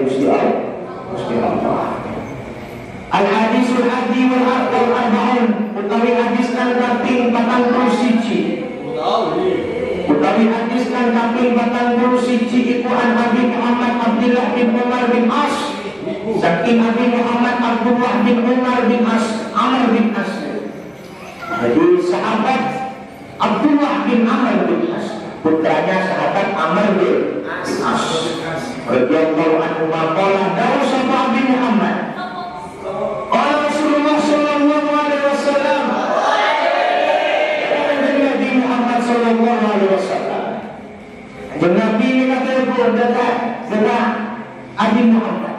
Gusti Allah. Al-hadisul hadi wal arba'un utawi hadis kang kaping 41. Utawi hadis kang kaping 41 iku an Abi Muhammad Abdullah bin Umar bin As. Saking Abi Muhammad Abdullah bin Umar bin As, Amr bin As. Jadi sahabat Abdullah bin Amr bin As, putranya sahabat Amr bin As. Radhiyallahu anhu qala dawu sapa Abi Muhammad. Qala Rasulullah sallallahu alaihi wasallam. Nabi Muhammad sallallahu alaihi wasallam. Nabi kata Abi Muhammad.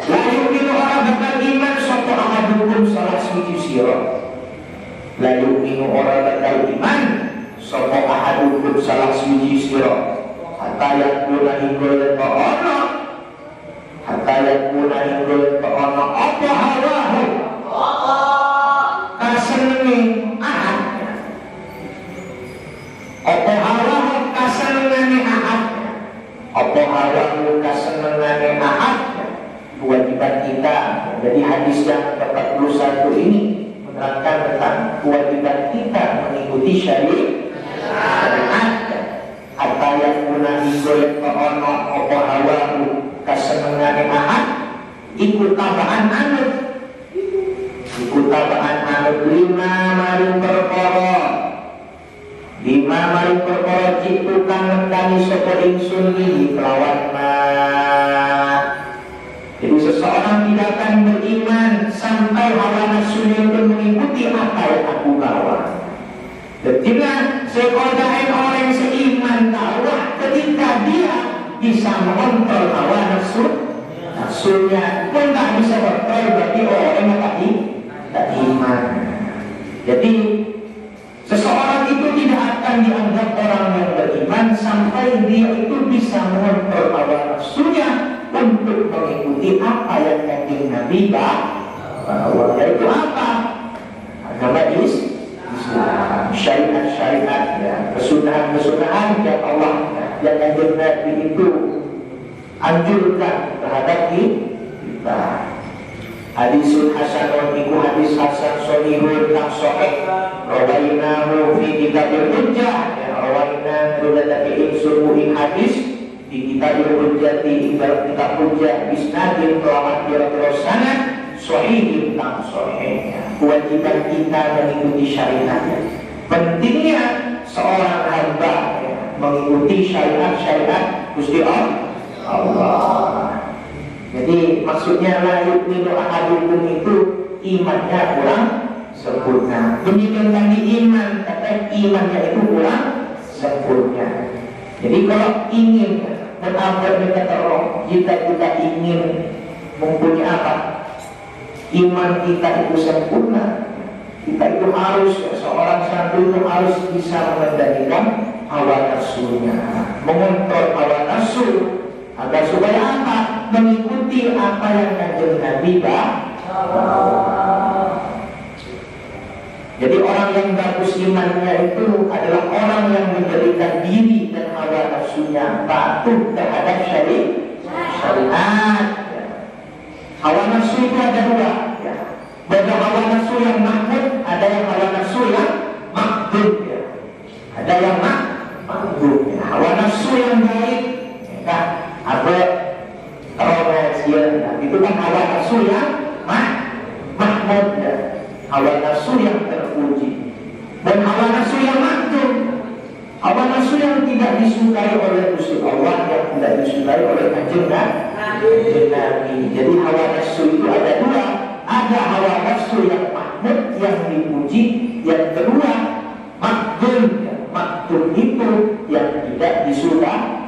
La yu'minu orang bakal iman sapa ahadukum salah suci sira. La yu'minu orang bakal iman sapa ahadukum salah suci sira. Hatta yakuna hingga ta'ala. Hatta yakuna hingga ta'ala apa hawahu. Kasenenge ahad. Apa hawahu kasenenge ahad. Apa hawahu kasenenge ahad. Kewajiban kita. Jadi hadis yang ke-41 ini menerangkan tentang kewajiban kita mengikuti syariat. Hatta yang gunahi golek ono apa hawahu kasenengane ahad ikut tabaan anut. Ikut tabaan anut lima maring perkara. Lima maring perkara jitu kang ngendani sapa ingsun iki kelawan Jadi seseorang tidak akan beriman sampai hawa nafsunya itu mengikuti apa yang aku bawa. Dan jika sekodain orang seiman dakwah ketika dia bisa mengontrol hawa nafsunya pun tak bisa kontrol bagi orang yang tak iman. Jadi seseorang itu tidak akan dianggap orang yang beriman sampai dia itu bisa mengontrol hawa nafsunya untuk mengikuti apa yang Kanjeng Nabi bawa, yaitu apa? Agama Islam, syariat-syariat, ya, kesunahan-kesunahan yang Allah, yang Kanjeng Nabi itu anjurkan terhadap kita. Hadisul hasanun iku hadis hasan sahihun kang sahih rawainahu fi kitabil hujjah, ya rawaina dulatan insun ing hadis di kitabul hujjati ibarat kitab hujjah bisnadin kelamat kira-kira sanad sahihin kang sahih. Kewajiban kita mengikuti syariatnya. Pentingnya seorang hamba mengikuti syariat Gusti Allah. Jadi maksudnya la yu'minu ahadukum itu imannya kurang sempurna. Demikian tadi iman, tapi imannya itu kurang sempurna. Jadi kalau ingin benar-benar minta tolong, jika kita ingin mempunyai apa? Iman kita itu sempurna. Kita itu harus, seorang santri itu harus bisa mengendalikan hawa nafsunya, mengontrol hawa nafsu, agar supaya apa? Mengikuti apa yang Kanjeng Nabi bawa. Jadi orang yang bagus imannya itu adalah orang yang menjadikan diri dan hawa nafsunya patuh terhadap syariat. Hawa nafsu itu ada dua. Ada hawa nafsu yang mahmud, ada yang hawa nafsu yang makdud. Ada yang makdud. Hawa nafsu yang baik, ada itu kan hawa nafsu yang mahmud. Hawa nafsu yang terpuji. Dan hawa nafsu yang makdud, hawa nafsu yang tidak disukai oleh Gusti Allah, yang tidak disukai oleh Kanjeng Nabi. Jadi hawa nafsu itu ada dua. Ada hawa nafsu yang mahmud, yang dipuji. Yang kedua makdud. Makdud itu yang tidak disukai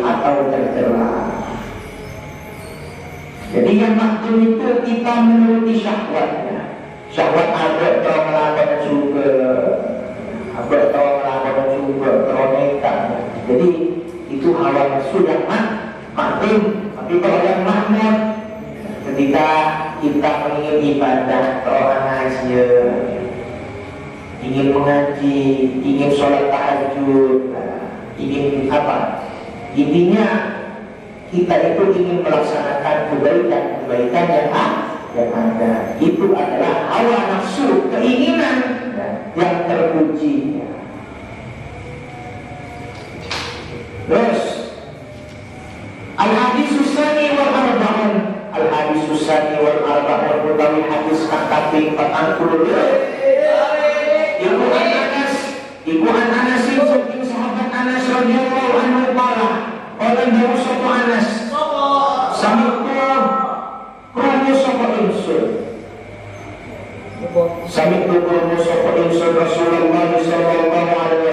atau tercela. Jadi yang makdud itu kita menuruti syahwatnya. Syahwat ada atau melakukan juga, ada atau melakukan juga, teroneka. Jadi itu hawa nafsu yang makdud. Tapi kalau yang mahmud, ketika kita ingin ibadah, orang aja, ingin mengaji, ingin sholat tahajud, ingin apa? Intinya kita itu ingin melaksanakan kebaikan yang ada. Itu adalah hawa nafsu, keinginan yang terpuji. Terus al-hadis tsani wal arba'un, al-hadis tsani wal arba'un utawi hadis kang kaping 40. Ibu Anas saking sahabat Anas radhiyallahu anhu qala dawu sapa Anas sami'tu krungu sapa ingsun Rasulullah sallallahu alaihi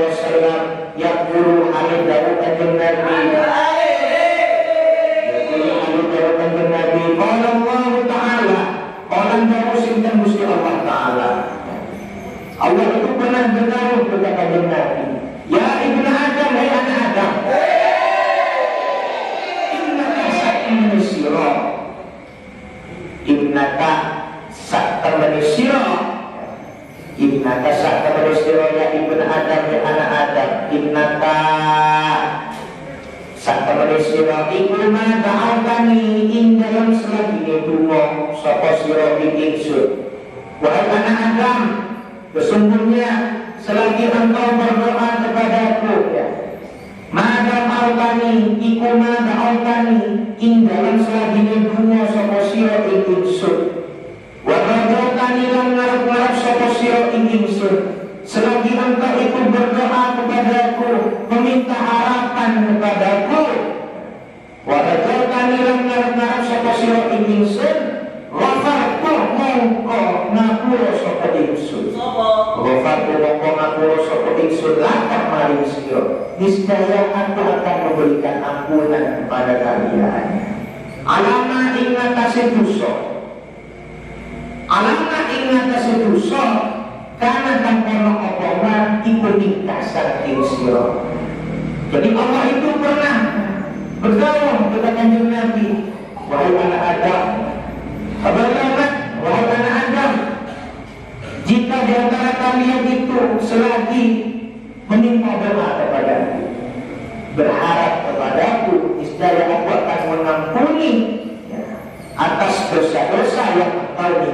wasallam yaqulu halidawu kanjeng Nabi qala Allah ta'ala qala dawu sinten Gusti Allah ta'ala. Allah itu pernah berdawuh kepada kanjeng Nabi, ya ibnu Adam, hai anak Adam, innaka sa'tamani sira, innaka sa'tamani sira, ya ibnu Adam, ya anak Adam, innaka sa'tamani sira iku ma da'awtani ing dalam selagine donga sapa sira ing ingsun. Wahai anak Adam, sesungguhnya selagi engkau berdoa kepadaku, maka mautani iku maka autani ing dalam selagi dunia sapa sira ing ingsun, wa radotani lan ngarep-ngarep sapa sira ing ingsun. Selagi engkau itu berdoa kepadaku, meminta harapan kepadaku, wa radotani lan ngarep-ngarep sapa sira ing ingsun, ghafartu mongko ngapura sapa ingsun. Ghafartu mongko ngapura sapa ingsun lakar maring sira. Niscaya aku akan memberikan ampunan kepada kalian. Alama ing atase dosa. Alama ing atase dosa kana kang ana apa wae iku ningkasan ing sira. Jadi Allah itu pernah berdawuh kepada kanjeng Nabi, wahai anak Adam, wahai anak Adam, jika di antara kalian itu selagi meminta doa kepadaku, berharap kepadaku, niscaya aku akan mengampuni atas dosa-dosa yang engkau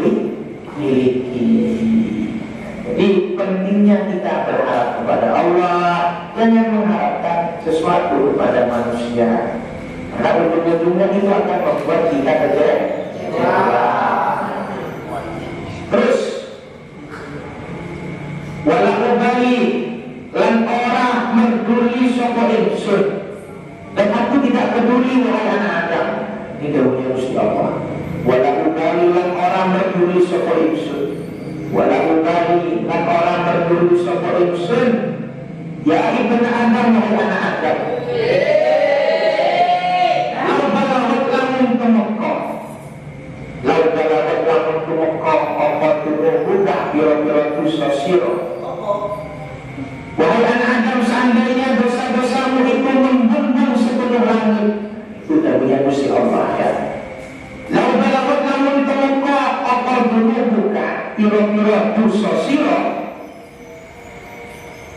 miliki. Jadi pentingnya kita berharap kepada Allah, jangan mengharapkan sesuatu kepada manusia, karena ujung-ujungnya itu akan membuat kita kecewa. Terus walau bali lan ora merduli sapa ingsun, dan aku tidak peduli wahai anak Adam. Ini dawuhnya Gusti Allah. Walau bali lan ora merduli sapa ingsun, walau bali lan ora merduli sapa ingsun, ya ibnu Adam, wahai anak Adam. Lau balawat lamun tumekah apa turuh biro-biro dosa sira. Wahai anak Adam, seandainya dosa-dosamu itu membumbung sepenuh langit, itu dawuhnya Gusti Allah ya. Lau balawat lamun tumekah apa turuh biro-biro dosa sira,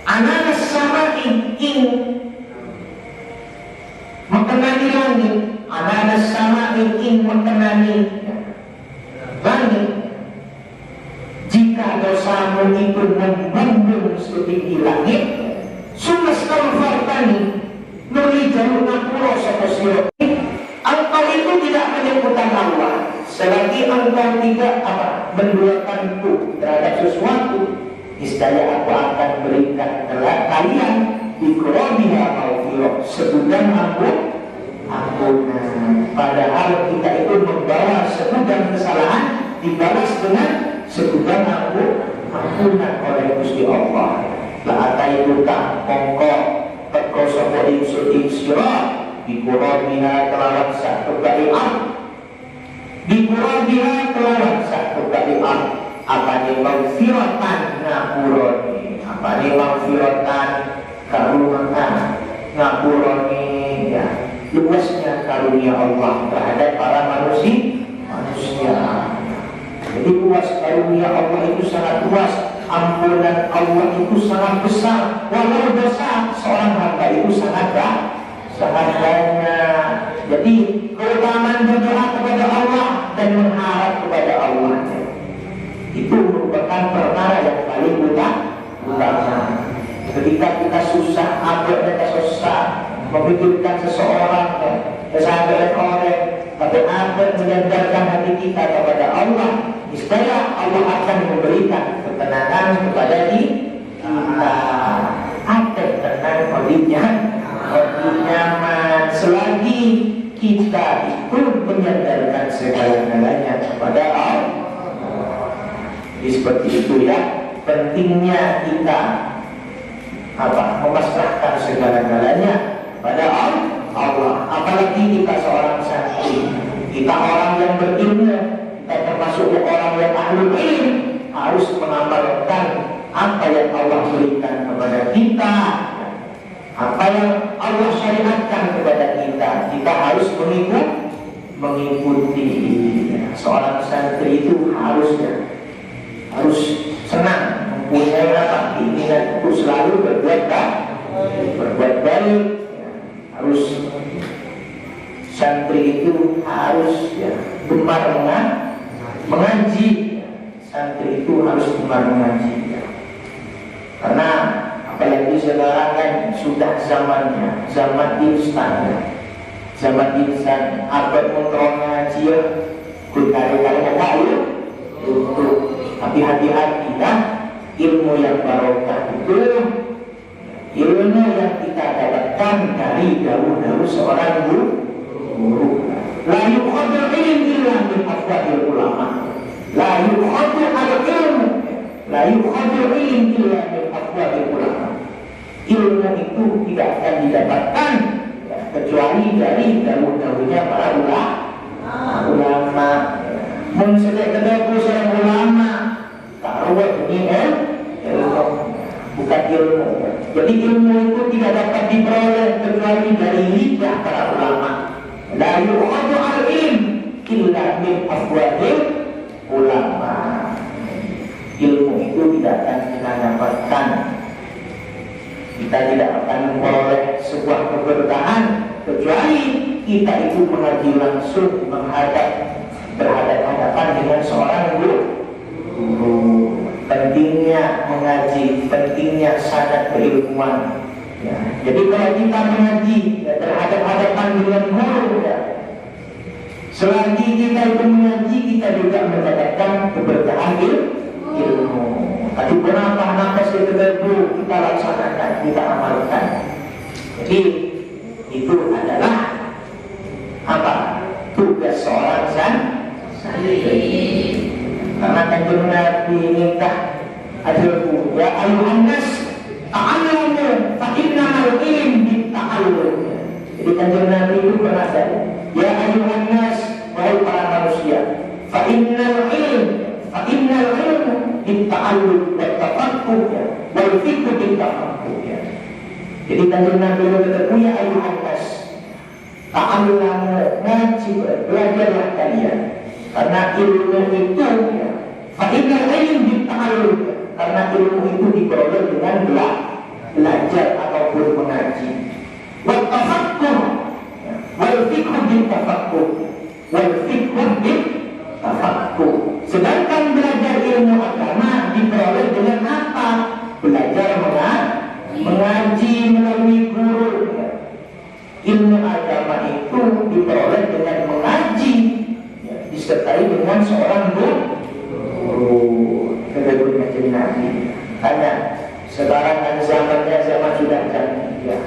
ananas sama ing mengenani langit, ananas sama ing mengenani langit. Jika dosamu itu membumbung setinggi langit, sumastaghfartani nuli jalur ngapura sapa sira. Engkau itu tidak menyebutkan Allah selagi engkau tidak menduakanku terhadap sesuatu, niscaya aku akan berikan kalian ikrobiha maufirah, segudang ampunan. Padahal kita itu membawa segudang kesalahan dibalas dengan segudang ampunan oleh Gusti Allah. La ataituka mongko teko sapa ingsun ing sira dikurabiha kelawan satu kalian, dikurabiha kelawan satu kalian, apane maufiratan ngapuroni, apane maufiratan karunia ngapuroni ya. Luasnya karunia Allah terhadap para manusia. Jadi luas karunia Allah itu sangat luas, ampunan Allah itu sangat besar. Walau dosa seorang hamba itu sangat banyak. Jadi keutamaan berdoa kepada Allah dan mengharap kepada Allah itu merupakan perkara yang paling utama. Ketika kita susah, kita susah memikirkan seseorang, kesalahan orang, tapi akan menyandarkan hati kita kepada Allah, niscaya Allah akan memberikan ketenangan kepada kita. Akan tenang, hatinya nyaman selagi kita itu menyandarkan segala-galanya kepada Allah. Jadi seperti itu ya, pentingnya kita memasrahkan segala-galanya pada Allah. Apalagi kita seorang santri, kita orang yang berilmu, kita termasuk orang yang ahli ilmu, harus mengamalkan apa yang Allah berikan kepada kita, apa yang Allah syariatkan kepada kita. Kita harus mengikuti. Seorang santri itu harus senang, mempunyai keinginan untuk selalu berbuat baik. Harus santri itu harus gemar mengaji. Santri itu harus gemar mengaji. Karena apalagi sekarang kan sudah zamannya, zaman instan. Zaman instan, apa kontrol ngaji berkali-kali kali untuk. Tapi hati-hati ilmu yang barokah itu ilmu yang kita dapatkan dari dahulu seorang guru. La yukhadul ilm illa min afwadil ulama. La yukhadul al-ilm, la yukhadul ilm illa min afwadil ulama. Ilmu itu tidak akan didapatkan kecuali dari dahulu-dahulunya para ulama. Mensedek kedepu seorang ulama taruh ini bukan ilmu. Jadi ilmu itu tidak dapat diperoleh kecuali dari lidah para ulama. La yu'adu al-ilm illa min afwadil ulama. Ilmu itu tidak akan kita dapatkan. Kita tidak akan memperoleh sebuah keberkahan kecuali kita itu mengaji langsung berhadapan dengan seorang guru. Pentingnya mengaji, pentingnya sanad keilmuan. Jadi kalau kita mengaji berhadapan dengan guru, selagi kita itu mengaji, kita juga mendapatkan keberkahan ilmu. Tapi kenapa nafas itu kita laksanakan, kita amalkan. Jadi itu adalah tugas seorang santri. Karena kanjeng Nabi minta adilku, ya ayuhan nas ta'allamu fa innamal ilm bitta'allum. Jadi kanjeng Nabi itu pernah ada, ya ayuhan nas, wahai para manusia, fa innal ilm bitta'allum wa tafaqquh wal fiqh bittafaqquh. Jadi kanjeng Nabi itu kata, ya ayuhan nas ta'allamu, ngaji, belajarlah kalian. Karena ilmu itu fa'innal ilm bitta'allum, karena ilmu itu diperoleh dengan belajar ataupun mengaji. Wa tafaqquh wal fiqh bittafaqquh, wal fiqh bittafaqquh. Sedangkan belajar ilmu agama diperoleh dengan apa? Belajar mengaji melalui guru. Ilmu agama itu diperoleh dengan mengaji, disertai dengan seorang guru. Kedua macam Nabi. Karena sekarang kan zamannya zaman sudah canggih.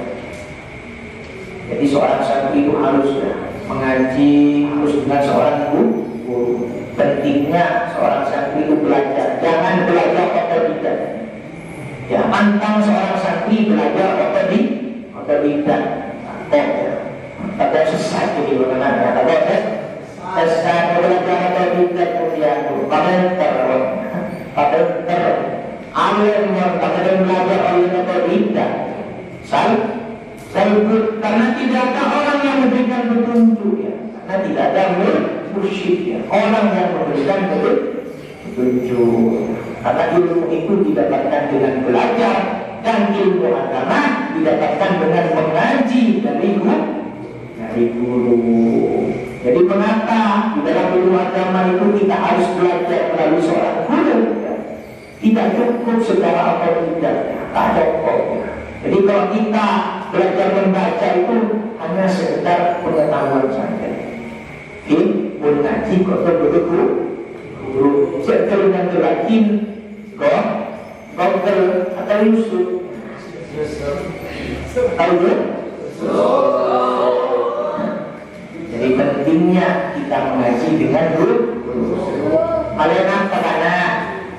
Jadi seorang santri itu harus mengaji, harus dengan seorang guru. Pentingnya seorang santri itu belajar, jangan belajar otodidak. Pantang seorang santri belajar otodidak. Tapi sesat jadi bagaimana? Saya belajar otodidak kemudian komentar alim yang kadang belajar oleh otodidak. Karena tidak ada orang yang memberikan petunjuk, karena tidak ada mursyid, orang yang memberikan petunjuk. Karena ilmu itu didapatkan dengan belajar, dan ilmu agama didapatkan dengan mengaji dari guru. Jadi mengapa di dalam ilmu agama itu kita harus belajar melalui seorang guru? Tidak cukup secara otodidak, tak cukup. Jadi kalau kita belajar membaca itu hanya sekedar pengetahuan saja. Pun ngaji kok guru. Setelah nanti lagi kok Google atau Yusuf. Tahu tak? Jadi pentingnya kita mengaji dengan guru. Karena karena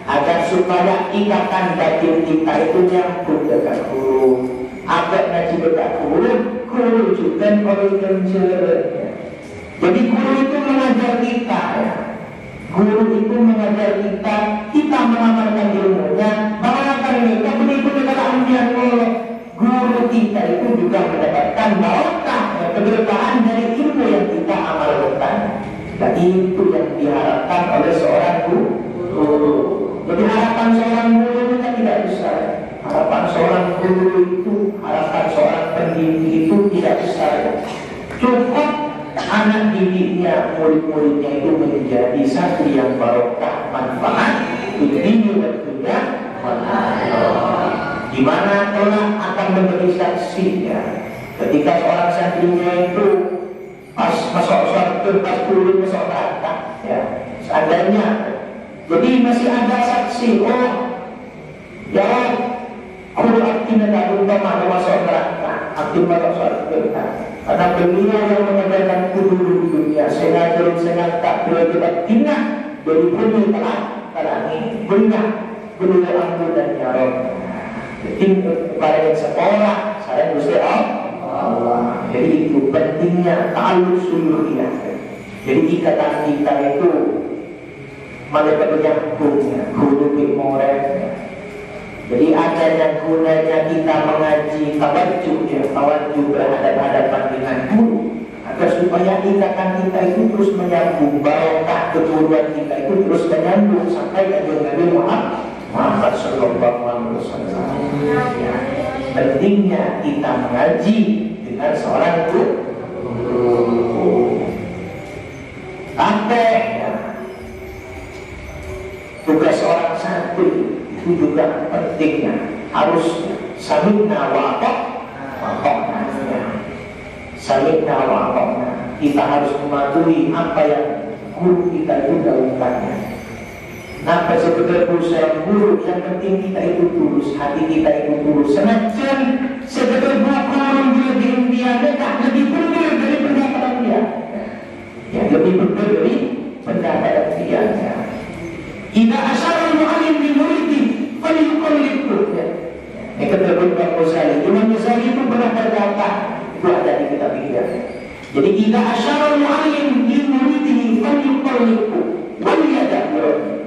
agar supaya ikatan batin kita itu nyambung dengan guru. Agar ngaji dengan guru juga orang jadi guru itu mengajar kita ya. Guru itu mengajar kita, kita mengamalkan ilmunya, mengamalkan kita begitu dengan Allah. Guru kita itu juga mendapatkan barokah, keberkahan dari ilmu yang kita amalkan. Dan itu yang diharapkan oleh seorang guru. Jadi harapan seorang guru kita tidak besar. Harapan seorang guru itu, harapan seorang pendidik itu tidak besar. Cukup anak didiknya, murid-muridnya itu menjadi santri yang barokah, manfaat di dunia dan dunia, di mana kelak akan menjadi saksi ya. Ketika seorang santrinya itu pas masuk surga, pas turun masuk neraka ya, seandainya jadi masih ada saksi, oh ya guru akhirnya tak utama masuk neraka, akhirnya masuk surga. Karena beliau yang mengajarkan dulu di dunia, saya tak boleh kita tindak dari bumi telah banyak beliau ampun dan ya Rabb. Jadi kepada yang sekolah saya Gusti Allah. Jadi itu pentingnya ta'alluq suluhiyah. Jadi ikatan kita itu melekat nyambungnya, guru memorenya. Jadi adanya gunanya kita mengaji tawajuh berhadapan dengan guru agar supaya ikatan kita itu terus menyambung, barokah keguruan kita itu terus menyambung sampai ke Nabi Muhammad sallallahu alaihi wasallam. Pentingnya kita mengaji dengan seorang guru. Sampai tugas seorang santri itu juga pentingnya harus samikna wa ata'na. Samikna wa ata'na. Kita harus mematuhi apa yang guru kita itu dahulukannya. Nah, sebagai usaha guru yang penting kita itu tulus, hati kita itu tulus. Senajan sebagai guru dia di India mereka lebih benar dari pendapatan dia. Ya, lebih benar dari pendapatan dia. Ida asyarul mu'alim di muridih falyuqallidhu. Ini keterbit Imam Ghazali. Imam Ghazali itu pernah berkata, itu ada di kitab dia. Jadi ida asyarul mu'alim di muridih falyuqallidhu wal yada'u.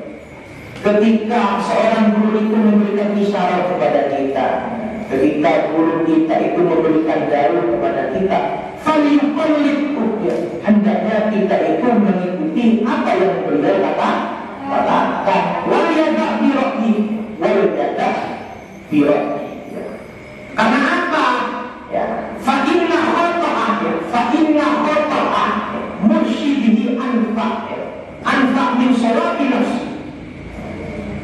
Ketika seorang guru itu memberikan isyarat kepada kita, ketika guru kita itu memberikan daruh kepada kita, falyuqallidhu, hendaknya kita itu mengikuti apa yang beliau katakan. Wal yada' birokhi, wal yada' birokhi. Karena apa? Ya, fa'inna khota'ah mursyidihi anfa' min sholabi nafsi.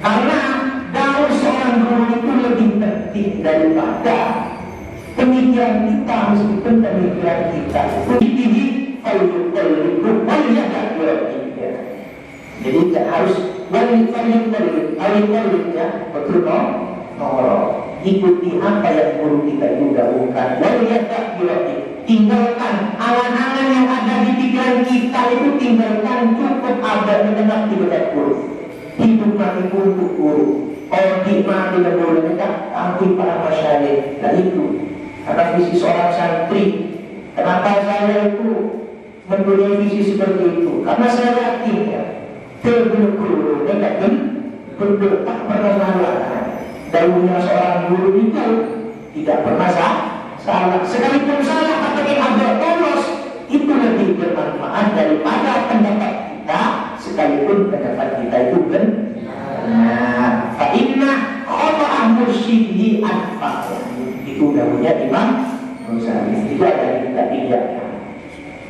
Karena dakwah seorang guru itu lebih penting daripada pemikiran kita, meskipun pemikiran kita itu falyuqallidhu wal yada' birokhi. Jadi harus ya, betul ikuti apa yang guru kita itu dahulukan. Tinggalkan awan-awan yang ada di pikiran kita itu, tinggalkan, cukup ada mendengar di dekat guru. Hidup mati untuk guru. Audit mati dan guru kita tampil para masyarakat. Dan itu karena visi seorang santri. Kenapa saya itu mempunyai visi seperti itu? Karena saya yakin ya, guru dekat betul tak pernah salah. Dahulunya seorang guru itu tidak pernah salah. Sekalipun salah tapi ada polos, itu lebih bermanfaat daripada pendapat kita, sekalipun pendapat kita itu benar. Fa'inna khota'ah mursyidhi anfa. Itu dahulunya Imam Ghazali. Itu ada kita tidaknya.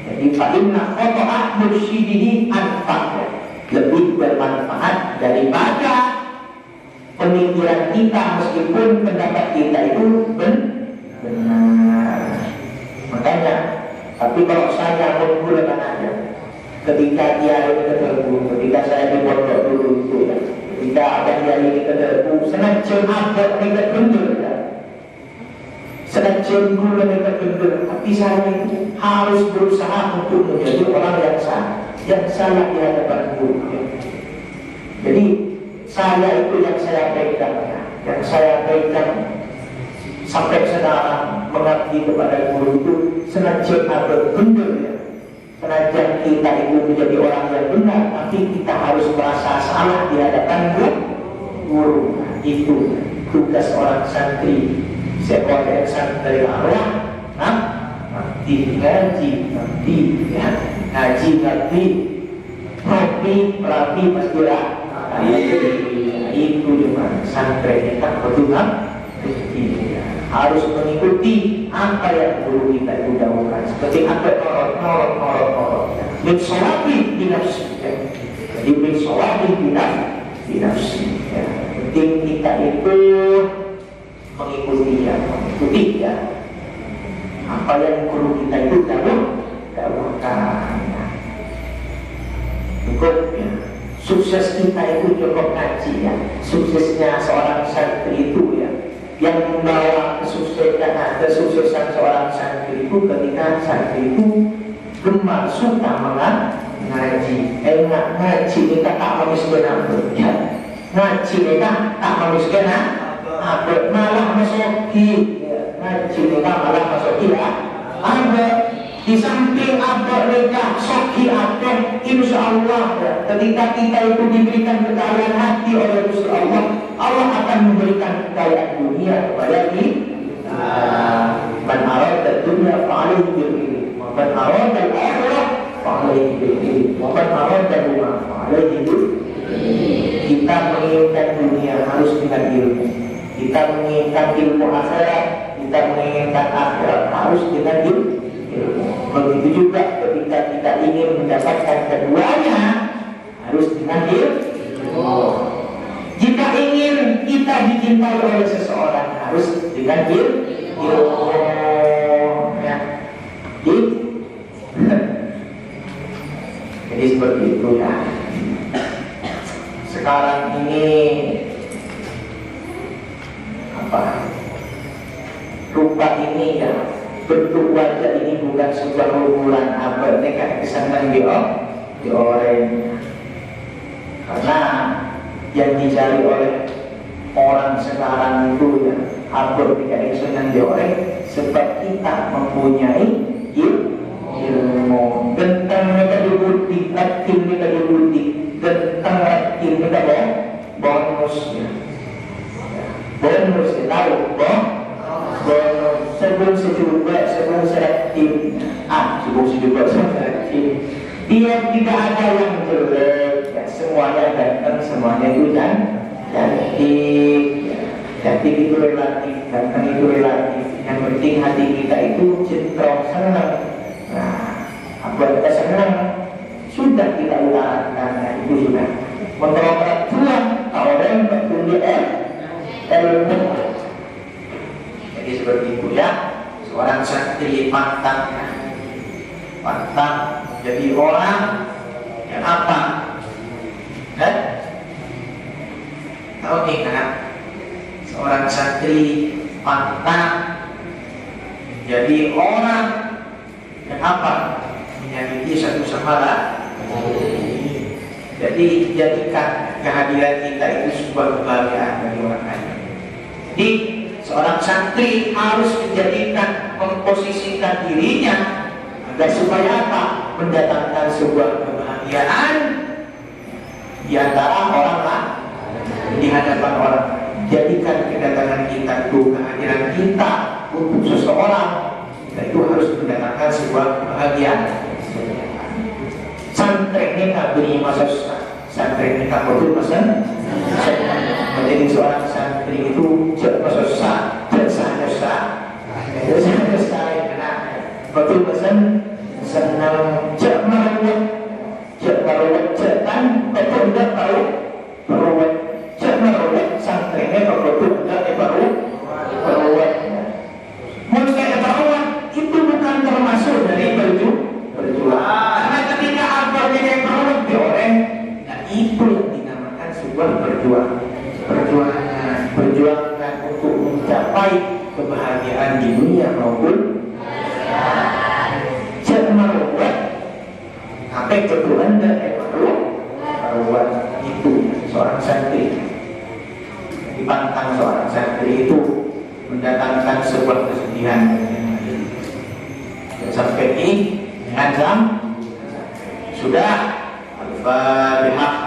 Jadi fa'inna khoto'a mursyidini anfa'nya, lebih bermanfaat daripada pemikiran kita meskipun pendapat kita itu benar. Makanya, tapi kalau saya menggunakan aja, ketika dia ini keterbu, ketika saya di pondok dulu itu ya, ketika ada dia ini keterbu, sengaja ada mereka benar ya. Sengaja mereka benar, tapi saya itu harus berusaha untuk menjadi orang yang salah di hadapan guru. Ya. Jadi saya itu yang saya pegang, yang saya pegang sampai sekarang mengabdi kepada guru itu sengaja ada benar ya. Sengaja kita itu menjadi orang yang benar, tapi kita harus merasa salah di hadapan guru. Itu tugas orang santri. Sekolah santri Allah, ngaji, ya, ngaji, rapi pasti lah. Itu cuma santri kita berdoa. Harus mengikuti apa yang guru kita itu dahulukan. Seperti apa norot. Min sholabi binafsi. Jadi min sholabi binafsi. Penting kita itu mengikuti ya. Apa yang guru kita itu dahulukan. Cukup ya. Sukses kita itu cukup ngaji ya. Suksesnya seorang santri itu ya, yang membawa kesuksesan seorang santri itu ketika santri itu gemar suka mengaji. Ngaji kita tak memiskin ya. Ngaji kita tak memiskin malah masoki ya. Ngaji kita malah masoki ya. Ada di samping ada mereka soki ada, insya Allah ya. Ketika kita itu diberikan kekayaan hati oleh Gusti Allah, Allah akan memberikan kekayaan dunia kepada kita. Man arada dunya fa'alaihi bil ilmi, wa man arada al-akhirah fa'alaihi bil ilmi, wa man arada rumah fa'alaihi bil ilmi. Kita menginginkan dunia harus dengan ilmu. Kita menginginkan ilmu akhirat, kita menginginkan akhirat harus dengan ilmu. Begitu juga ketika kita ingin mendapatkan keduanya harus dengan ilmu. Jika ingin kita dicintai oleh seseorang harus dengan ilmu. Ya. Jadi seperti itu ya. Sekarang ini rupa ini ya, bentuk wajah ini bukan sebuah ukuran apa nekat kesangan di orang. Karena yang dicari oleh orang sekarang itu ya hampir tidak kesangan di orang, sebab kita mempunyai ilmu. Tentang mereka dibuti, lakin mereka dibuti, tentang lakin mereka bonusnya. Bonus kita tahu sebelum selektif dia tidak ada yang jelek ya, semuanya ganteng, semuanya itu cantik ya. Cantik itu relatif, ganteng itu relatif. Yang penting hati kita itu cenderung senang. Nah, apa kita senang sudah kita utarakan, nah, itu sudah menolak Tuhan orang bertulis ilmu. Jadi seperti itu ya, seorang santri pantang jadi orang yang apa? Tahu nih kan? Seorang santri pantang jadi orang yang apa? Menyakiti satu sama lain. Jadi jadikan kehadiran kita itu sebuah kebahagiaan bagi orang lain. Jadi seorang santri harus memposisikan dirinya agar supaya apa? Mendatangkan sebuah kebahagiaan di antara orang lain, di hadapan orang. Jadikan kedatangan kita itu, kehadiran kita untuk seseorang, itu harus mendatangkan sebuah kebahagiaan. Santri ini tak beri masa susah, santri ini tak betul masa. Menjadi seorang santri itu jangan masa susah, jangan susah. Terus sekali anak betul pesan senang cek merawat cek tan betul enggak tahu merawat cek merawat santrinya betul enggak merawat mulai merawat itu bukan termasuk dari perjuangan karena ketika apa yang merawat dioreng, nah itu yang dinamakan sebuah perjuangan untuk mencapai kebahagiaan di dunia maupun merawat apa kebutuhan dan merawat itu seorang santri dipantang seorang santri itu mendatangkan sebuah kesedihan sampai ini azam sudah Al-Fatihah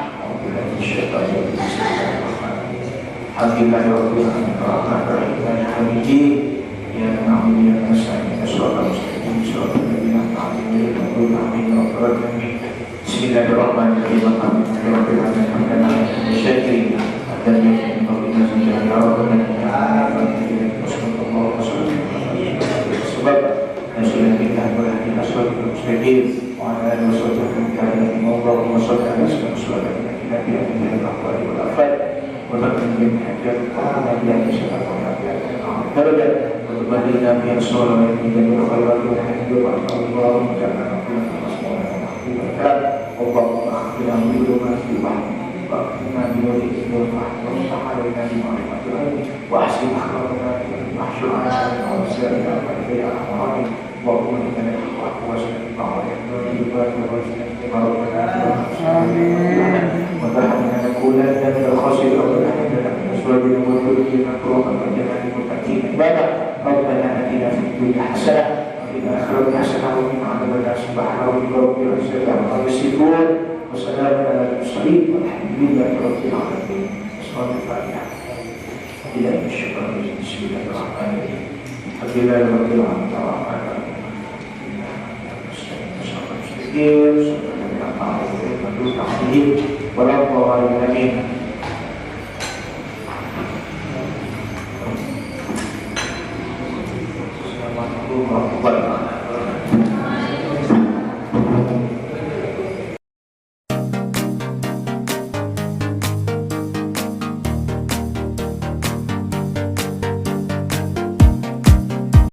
Walau